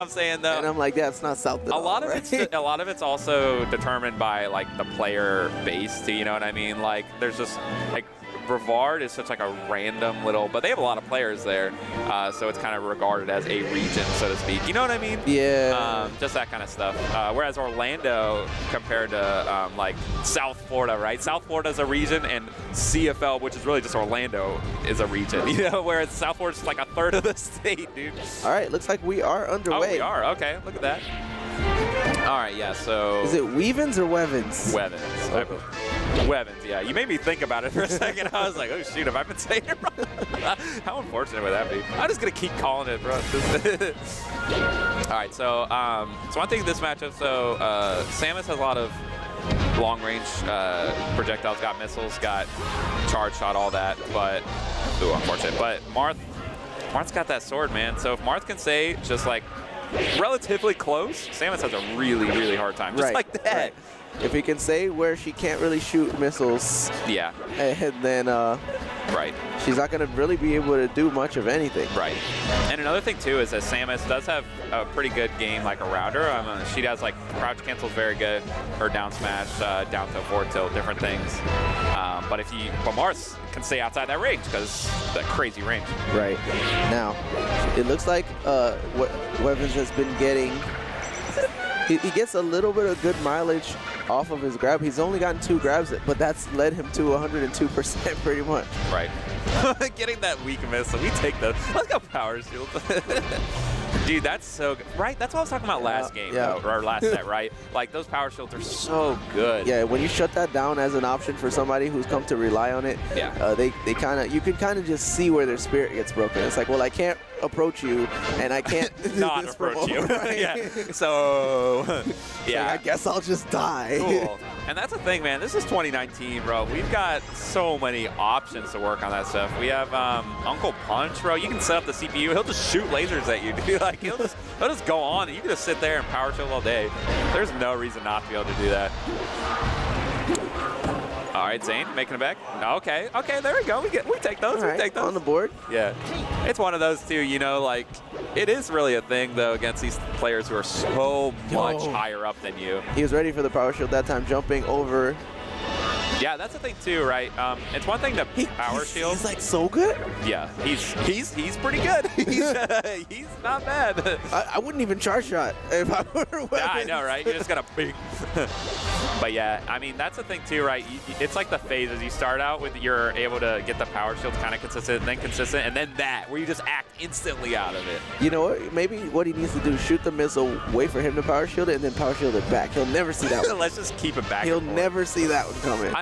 I'm saying though. And I'm like, that's not South at all. A lot of it's also determined by like the player base too. You know what I mean? Like there's just like Brevard is such like a random little, but they have a lot of players there, so it's kind of regarded as a region, so to speak. You know what I mean? Yeah. Just that kind of stuff. Whereas Orlando, compared to like South Florida, right? South Florida is a region, and CFL, which is really just Orlando, is a region. You know, whereas South Florida is like a third of the state, dude. All right, looks like we are underway. Oh, we are. Okay, look at that. All right, yeah. So. Is it Weavans or Weavans? Weavans. Weavans, yeah. You made me think about it for a second. I was like, oh shoot, have I been saying it wrong? How unfortunate would that be? I'm just gonna keep calling it, bro. All right, so one thing in this matchup, so Samus has a lot of long-range projectiles, got missiles, got charge shot, all that, but ooh, unfortunate. But Marth's got that sword, man. So if Marth can stay just like relatively close, Samus has a really, really hard time, just like that. Right. If he can say where she can't really shoot missiles, yeah, and then right, she's not going to really be able to do much of anything. Right. And another thing too is that Samus does have a pretty good game like around her. She does like crouch cancels very good, her down smash, down tilt, forward tilt, different things. But Marth can stay outside that range because that crazy range. Right. Now, it looks like what Weavans has been getting. He gets a little bit of good mileage off of his grab. He's only gotten 2 grabs, but that's led him to 102% pretty much. Right. Getting that weak missile. We take those. Let's go power shield. Dude, that's so good. Right? That's what I was talking about last game, though, or last set, right? Like, those power shields are so good. Yeah, when you shut that down as an option for somebody who's come to rely on it, they kind of, you can kind of just see where their spirit gets broken. It's like, well, I can't approach you, and I can't not approach you. Right? Yeah. So, yeah. Like, I guess I'll just die. Cool. And that's the thing, man. This is 2019, bro. We've got so many options to work on that stuff. We have Uncle Punch, bro. You can set up the CPU. He'll just shoot lasers at you, dude. Like, he'll just go on, and you can just sit there and power shield all day. There's no reason not to be able to do that. All right, Zain making it back. Okay, there we go. We take those. Right, we take those on the board. Yeah, it's one of those too. You know, like it is really a thing though against these players who are so much higher up than you. He was ready for the power shield that time, jumping over. Yeah, that's the thing too, right? It's one thing to power shield. He's like so good. Yeah, he's pretty good. He's not bad. I wouldn't even charge shot if I were Weavans. Yeah, I know, right? You just gotta big. But yeah, I mean that's the thing too, right? It's like the phases. You start out with you're able to get the power shield kind of consistent, and then that where you just act instantly out of it. You know what? Maybe what he needs to do is shoot the missile, wait for him to power shield it, and then power shield it back. He'll never see that one. Let's just keep it back. He'll never see that one coming.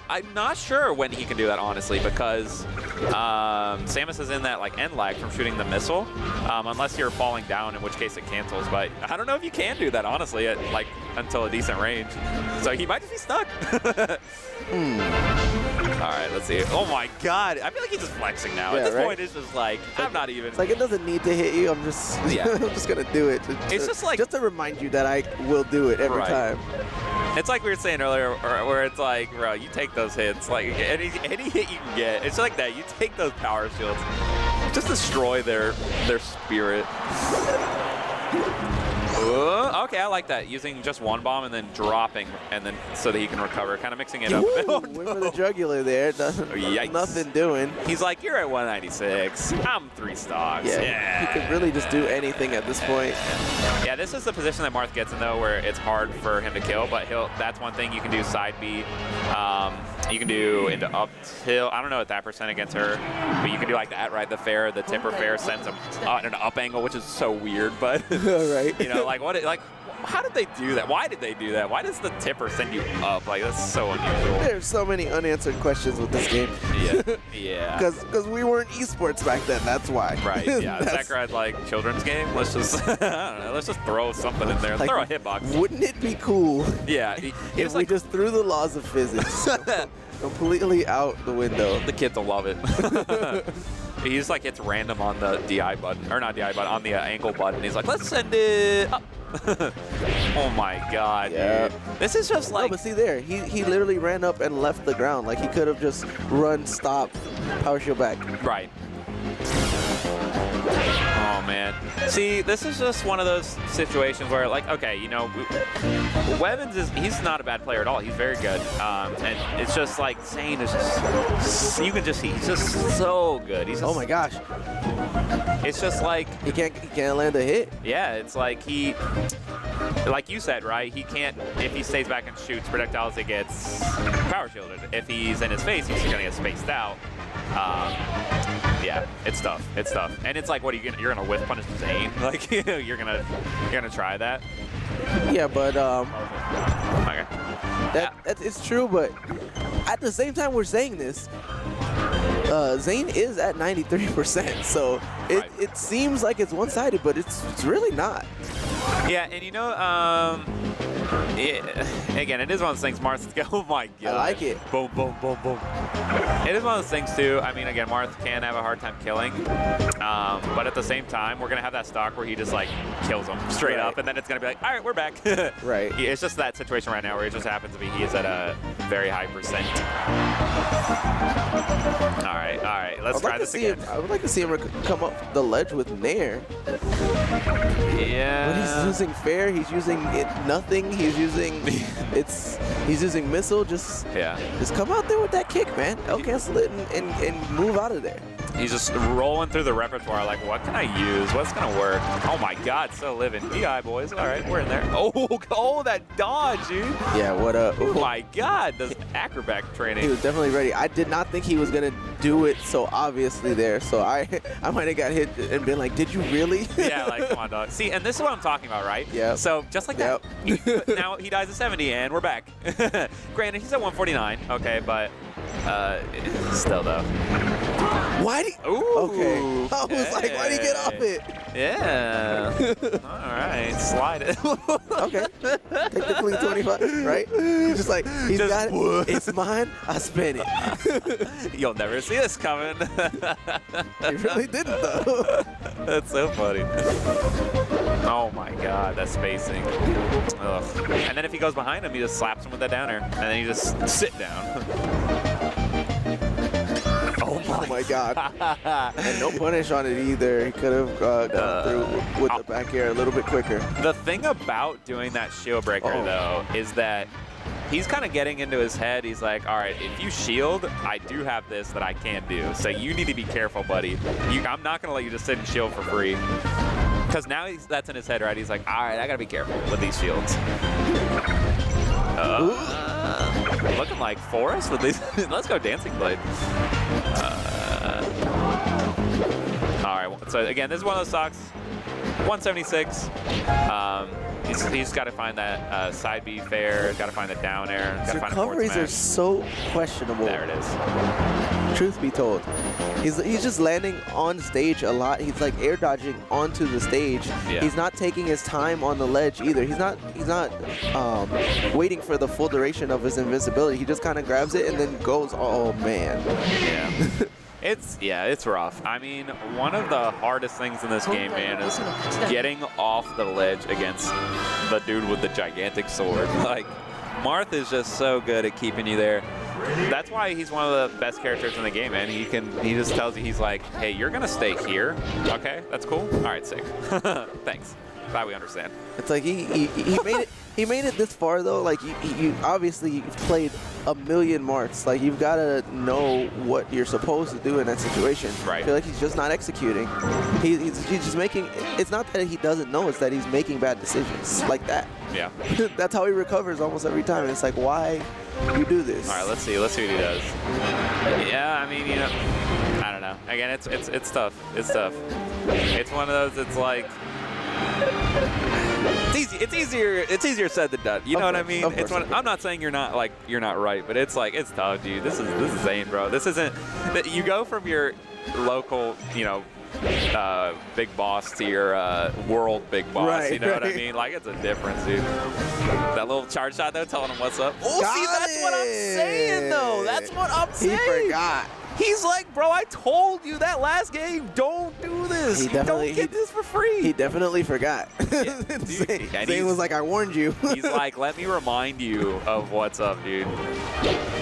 I'm not sure when he can do that, honestly, because Samus is in that like end lag from shooting the missile, unless you're falling down, in which case it cancels. But I don't know if you can do that, honestly, at like until a decent range. So he might just be stuck. All right, let's see. Oh my God, I feel like he's just flexing now. Yeah, at this point, it's just like I'm not even. It's like it doesn't need to hit you. I'm just, I'm just gonna do it. It's just like just to remind you that I will do it every time. It's like we were saying earlier, where it's like, bro, you take those hits, like any hit you can get. It's like that. You take those power shields, just destroy their spirit. Okay, I like that. Using just one bomb and then dropping, and then so that he can recover, kind of mixing it up. Went for the jugular there. Yikes. Nothing doing. He's like, you're at 196. I'm 3 stocks. Yeah. He could really just do anything at this point. Yeah, this is the position that Marth gets in, though, where it's hard for him to kill, but that's one thing you can do side B. You can do into up tilt. I don't know what that percent against her, but you can do like that, right? The fair, the tipper fair sends him in an up angle, which is so weird, but right. You know, like how did they do that? Why did they do that? Why does the tipper send you up? Like, that's so unusual. There's so many unanswered questions with this game. Yeah. Because we weren't esports back then. That's why. Right. Yeah. Sakurai like children's game. Let's just I don't know. Let's just throw something in there. Like, throw a hitbox. Wouldn't it be cool? Yeah. If we just threw the laws of physics completely out the window. The kids will love it. He just like hits random on the DI button, or not DI button, on the angle button. He's like, let's send it up. Oh my God, dude. This is just like. No, but see there, he literally ran up and left the ground. Like he could have just run, stop, power shield back. Right. Oh man. See, this is just one of those situations where, like, okay, you know, Weavans he's not a bad player at all. He's very good. And it's just like Zain is just, you can just see, he's just so good. He's just, Oh my gosh. It's just like, He can't land a hit. yeah, it's like like you said, right? He can't, if he stays back and shoots projectiles, it gets power shielded. If he's in his face, he's gonna get spaced out. Yeah, it's tough. It's tough. And it's like, what are you gonna, you're gonna whiff punish Zain? Like, you're gonna try that? Yeah, but Okay. it's true, but at the same time we're saying this, Zain is at 93%, so Right. it seems like it's one-sided, but it's really not. Yeah, and you know, again, it is one of those things. Marth, oh my god. I like it. Boom, boom, boom, boom. It is one of those things too. I mean, again, Marth can have a hard time killing, but at the same time, we're gonna have that stock where he just like kills him straight up, and then it's gonna be like, all right, we're back. Right. Yeah, it's just that situation right now where it just happens to be he is at a very high percent. All right, let's try this again. I would like to see him come up the ledge with Nair. Yeah. But he's using fair. He's using nothing. He's using He's using missile. Just come out there with that kick, man. L cancel it and move out of there. He's just rolling through the repertoire like, what can I use? What's gonna work? Oh my god, still living. DI boys. All right, we're in there. Oh, that dodge, dude. Yeah, what up? Oh my god, this acrobat training. He was definitely ready. I did not think he was gonna do it so obviously there. So I might have got hit and been like, did you really? Yeah, like, come on, dog. See, and this is what I'm talking about, right? Yeah. So just like that. Now he dies at 70, and we're back. Granted, he's at 149. Okay, but still though. Why did he? Ooh, okay. I was like, why did he get off it? Yeah. All right, slide it. Okay. Take the clean 25, right? He's just like, he's got it. It's mine. I spent it. You'll never see this coming. He really didn't, though. That's so funny. Oh my god, that spacing. Ugh. And then if he goes behind him, he just slaps him with that downer. And then you just sit down. Oh my god. And no punish on it either. He could have gone through with the back air a little bit quicker. The thing about doing that shield breaker, though, is that he's kind of getting into his head. He's like, all right, if you shield, I do have this that I can do. So you need to be careful, buddy. I'm not going to let you just sit and shield for free. Because now that's in his head, right? He's like, all right, I got to be careful with these shields. Looking like Forrest with these. Let's go Dancing Blade. All right, so again, this is one of those stocks. 176. He's got to find that side B fair. Got to find the down air. Got to find the forward recoveries smash. are so questionable. There it is. Truth be told, he's just landing on stage a lot. He's like air dodging onto the stage. Yeah. He's not taking his time on the ledge either. He's not waiting for the full duration of his invincibility. He just kind of grabs it and then goes. Oh man. Yeah. It's rough. I mean, one of the hardest things in this game, man, is getting off the ledge against the dude with the gigantic sword. Like, Marth is just so good at keeping you there. That's why he's one of the best characters in the game, man. He just tells you, he's like, hey, you're gonna stay here. Okay, that's cool. All right, sick. Thanks. Glad we understand. It's like he made it. He made it this far though. Like you obviously you've played a million Marths. Like you've got to know what you're supposed to do in that situation. Right. I feel like he's just not executing. He's just making. It's not that he doesn't know. It's that he's making bad decisions like that. Yeah. That's how he recovers almost every time. And it's like, why you do this? All right, let's see what he does. Yeah, I mean, you know, I don't know. Again, it's tough. It's tough. It's one of those. It's like. It's easy. It's easier said than done. You know what I mean? It's one. I'm not saying you're not right, but it's like it's tough, dude. This is Zain, bro. This isn't. You go from your local, you know, big boss to your world big boss. Right, you know what I mean? Like it's a difference, dude. That little charge shot though, telling him what's up. Oh, see, that's what I'm saying though. That's what I'm saying. He forgot. He's like, bro, I told you that last game, don't do this. You don't get this for free. He definitely forgot. Yeah, Zain was like, I warned you. He's like, let me remind you of what's up, dude.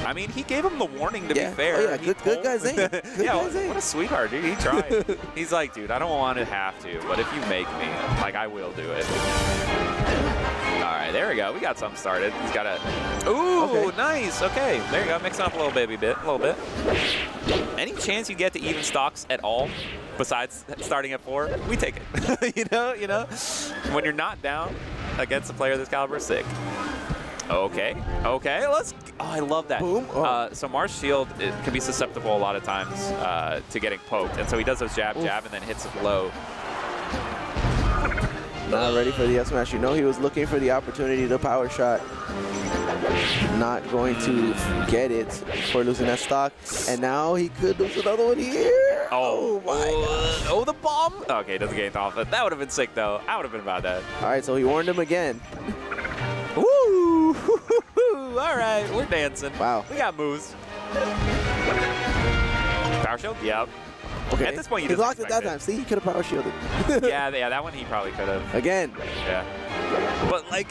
I mean, he gave him the warning, to be fair. Oh, yeah, good guy, Zain. Good guy, Zain. What a sweetheart, dude. He tried. He's like, dude, I don't want to have to, but if you make me, like, I will do it. All right, there we go. We got something started. He's got a... Ooh, nice. Okay, there you go. Mix up a little bit. Any chance you get to even stocks at all, besides starting at 4, we take it. you know? When you're not down against a player this caliber, sick. Okay, let's... Oh, I love that. Boom. So Marth's shield, it can be susceptible a lot of times to getting poked, and so he does those jab, and then hits it low. Not ready for the F smash. You know he was looking for the opportunity to power shot. Not going to get it for losing that stock. And now he could lose another one here. Oh my God. Oh, the bomb. Okay, doesn't get off. That would have been sick, though. I would have been about that. All right, so he warned him again. Woo! All right, we're dancing. Wow. We got moves. Power shield? Yep. Okay. At this point, he blocked it that time. See, he could have power shielded. yeah, that one he probably could have. Again. Yeah. But like,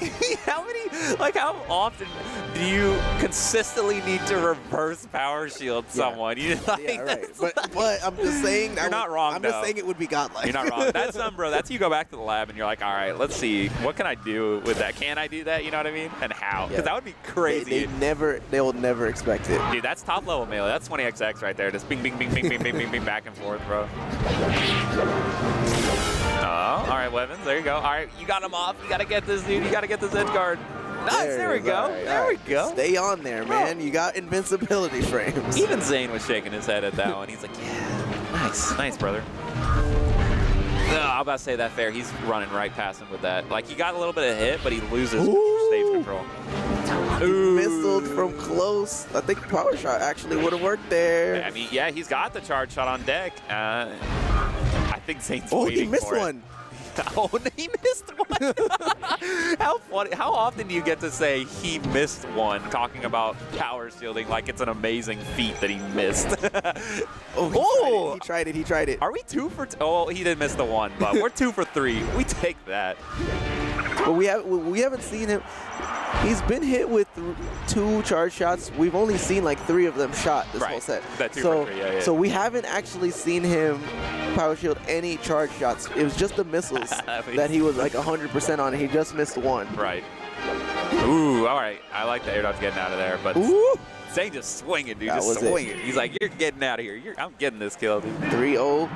how often do you consistently need to reverse power shield someone? You yeah, right. But I'm just saying. You're not wrong. I'm just saying it would be godlike. You're not wrong. That's bro. That's you go back to the lab and you're like, all right, let's see, what can I do with that? Can I do that? You know what I mean? And how? Because that would be crazy. They will never expect it. Dude, that's top level melee. That's 20XX right there. Just bing, bing, bing, bing, bing, bing, bing, bing, back and forth, bro. Oh, all right, Weavans, there you go. All right, you got him off. You got to get this, dude. You got to get this edge guard. Nice, there we go. There we go. Stay on there, man. You got invincibility frames. Even Zain was shaking his head at that one. He's like, yeah, nice, brother. I'm about to say that fair. He's running right past him with that. Like, he got a little bit of hit, but he loses stage control. He missiled from close. I think power shot actually would have worked there. I mean, yeah, he's got the charge shot on deck. I think Zain's waiting he missed for one. It. Oh, he missed one. How funny. How often do you get to say he missed one, talking about power shielding like it's an amazing feat that he missed? He tried it. Are we 2 for... Oh, he did miss the one, but we're 2 for 3. We take that. But we haven't seen him. He's been hit with 2 charge shots. We've only seen like 3 of them shot this whole set. That 2 for 3, yeah. So we haven't actually seen him power shield any charge shots. It was just the missiles that he was like 100% on. He just missed one. Right. Ooh, all right. I like the air dodge getting out of there, but Zain just swinging, dude. Just swinging. He's like, you're getting out of here. I'm getting this kill, dude. 3-0.